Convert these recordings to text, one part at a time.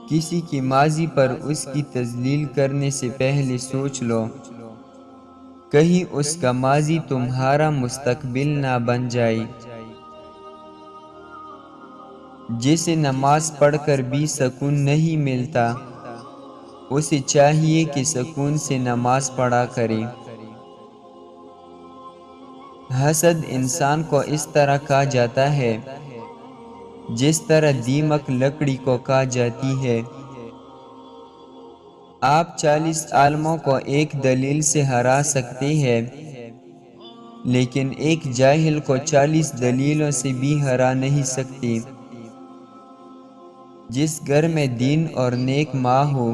کسی کی ماضی پر اس کی تذلیل کرنے سے پہلے سوچ لو، کہیں اس کا ماضی تمہارا مستقبل نہ بن جائے۔ جسے نماز پڑھ کر بھی سکون نہیں ملتا، اسے چاہیے کہ سکون سے نماز پڑھا کرے۔ حسد انسان کو اس طرح کھا جاتا ہے جس طرح دیمک لکڑی کو کھا جاتی ہے۔ آپ 40 عالموں کو ایک دلیل سے ہرا سکتے ہیں، لیکن ایک جاہل کو 40 دلیلوں سے بھی ہرا نہیں سکتے۔ جس گھر میں دین اور نیک ماں ہو،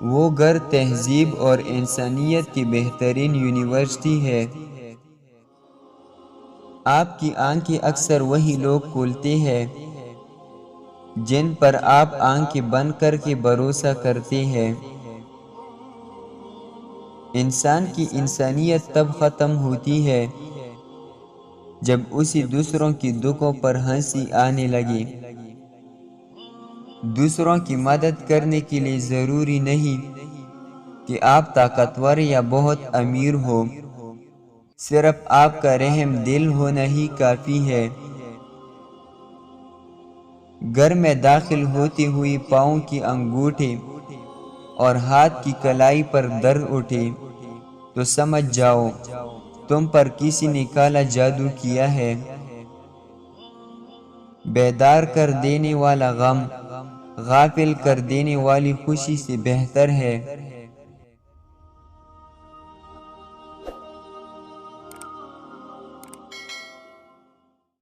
وہ گھر تہذیب اور انسانیت کی بہترین یونیورسٹی ہے۔ آپ کی آنکھیں اکثر وہی لوگ کھولتے ہیں جن پر آپ آنکھیں بند کر کے بھروسہ کرتے ہیں۔ انسان کی انسانیت تب ختم ہوتی ہے جب اسے دوسروں کی دکھوں پر ہنسی آنے لگے۔ دوسروں کی مدد کرنے کے لیے ضروری نہیں کہ آپ طاقتور یا بہت امیر ہو، صرف آپ کا رحم دل ہونا ہی کافی ہے۔ گھر میں داخل ہوتے ہوئی پاؤں کی انگوٹھے اور ہاتھ کی کلائی پر درد اٹھے تو سمجھ جاؤ تم پر کسی نے کالا جادو کیا ہے۔ بیدار کر دینے والا غم غافل کر دینے والی خوشی سے بہتر ہے۔